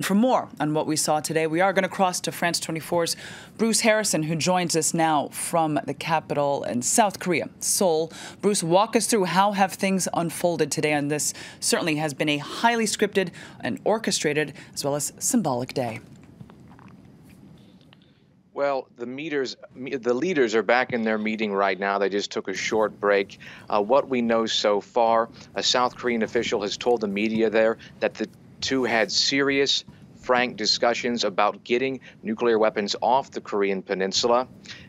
For more on what we saw today, we are going to cross to France 24's Bruce Harrison, who joins us now from the capital in South Korea, Seoul. Bruce, walk us through how have things unfolded today on this certainly has been a highly scripted and orchestrated as well as symbolic day. Well, the leaders are back in their meeting right now. They just took a short break. What we know so far, a South Korean official has told the media there that the two had serious, frank discussions about getting nuclear weapons off the Korean Peninsula,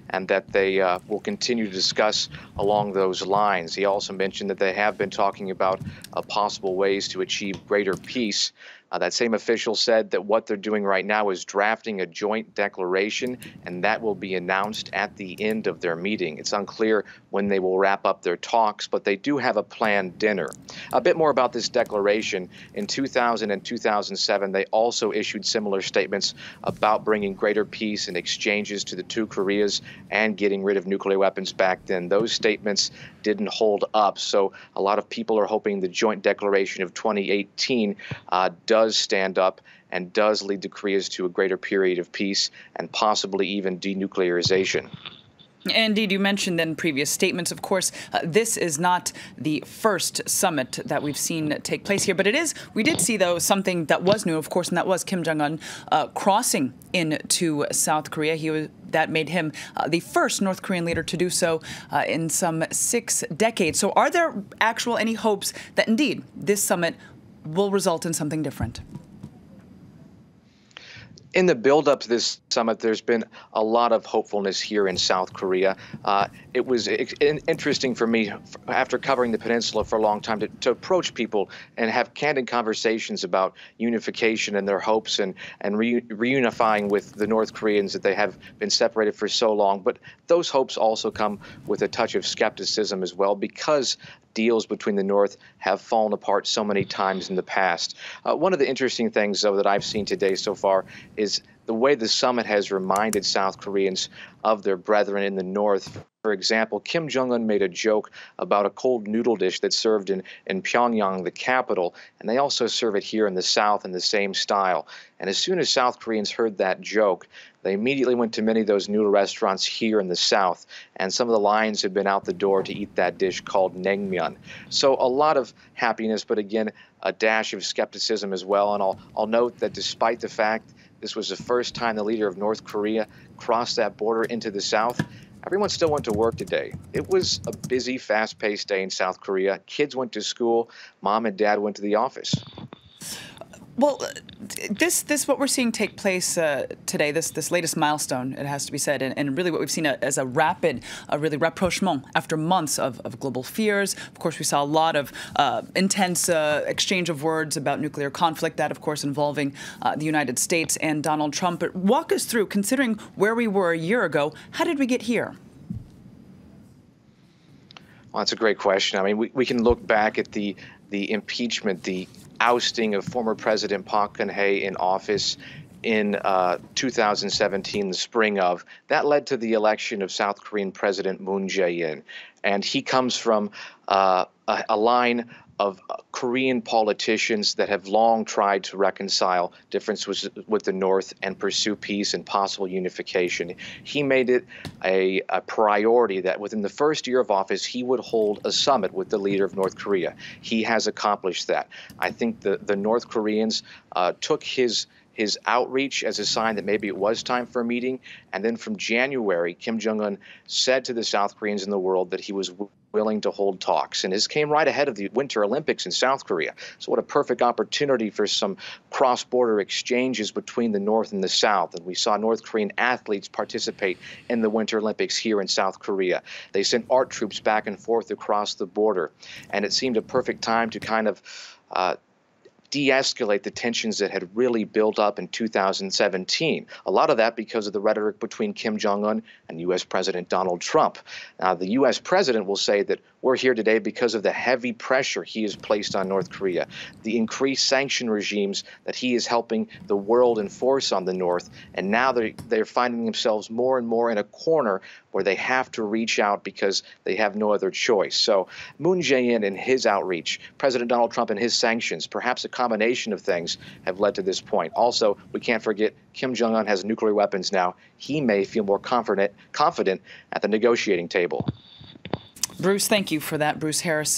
and that they will continue to discuss along those lines. He also mentioned that they have been talking about possible ways to achieve greater peace. That same official said that what they're doing right now is drafting a joint declaration, and that will be announced at the end of their meeting. It's unclear when they will wrap up their talks, but they do have a planned dinner. A bit more about this declaration. In 2000 and 2007, they also issued similar statements about bringing greater peace and exchanges to the two Koreas and getting rid of nuclear weapons back then. Those statements didn't hold up, so a lot of people are hoping the joint declaration of 2018 does stand up and does lead the Koreas to a greater period of peace and possibly even denuclearization. Indeed, you mentioned in previous statements, of course, this is not the first summit that we've seen take place here, but we did see, though, something that was new, of course, and that was Kim Jong-un crossing into South Korea. That made him the first North Korean leader to do so in some 6 decades. So are there any hopes that, indeed, this summit will result in something different? In the build-up to this summit, there's been a lot of hopefulness here in South Korea. It was interesting for me, after covering the peninsula for a long time, to approach people and have candid conversations about unification and their hopes and reunifying with the North Koreans that they have been separated for so long. But those hopes also come with a touch of skepticism as well, because deals between the North have fallen apart so many times in the past. One of the interesting things, though, that I've seen today so far is the way the summit has reminded South Koreans of their brethren in the North. For example, Kim Jong-un made a joke about a cold noodle dish that's served in Pyongyang, the capital, and they also serve it here in the South in the same style. And as soon as South Koreans heard that joke, they immediately went to many of those noodle restaurants here in the South, and some of the lines have been out the door to eat that dish called naengmyeon. So a lot of happiness, but again, a dash of skepticism as well. And I'll note that despite the fact this was the first time the leader of North Korea crossed that border into the South, everyone still went to work today. It was a busy, fast-paced day in South Korea. Kids went to school. Mom and dad went to the office. Well, this what we're seeing take place today, this latest milestone, it has to be said, and really what we've seen as a rapid, really rapprochement after months of global fears. Of course, we saw a lot of intense exchange of words about nuclear conflict, that, of course, involving the United States and Donald Trump. But walk us through, considering where we were a year ago, how did we get here? Well, that's a great question. I mean, we can look back at the impeachment, the ousting of former President Park Geun-hye in office in 2017, the spring of. That led to the election of South Korean President Moon Jae-in. And he comes from a line of Korean politicians that have long tried to reconcile differences with the North and pursue peace and possible unification. He made it a priority that within the first year of office, he would hold a summit with the leader of North Korea. He has accomplished that. I think the North Koreans took his outreach as a sign that maybe it was time for a meeting. And then from January, Kim Jong-un said to the South Koreans in the world that he was willing to hold talks. And this came right ahead of the Winter Olympics in South Korea. So what a perfect opportunity for some cross-border exchanges between the North and the South. And we saw North Korean athletes participate in the Winter Olympics here in South Korea. They sent art troops back and forth across the border. And it seemed a perfect time to kind of de-escalate the tensions that had really built up in 2017. A lot of that because of the rhetoric between Kim Jong-un and U.S. President Donald Trump. Now, the U.S. president will say that we're here today because of the heavy pressure he has placed on North Korea, the increased sanction regimes that he is helping the world enforce on the North. And now they're finding themselves more and more in a corner where they have to reach out because they have no other choice. So Moon Jae-in and his outreach, President Donald Trump and his sanctions, perhaps a combination of things have led to this point. Also, we can't forget Kim Jong-un has nuclear weapons now. He may feel more confident at the negotiating table. Bruce, thank you for that. Bruce Harrison.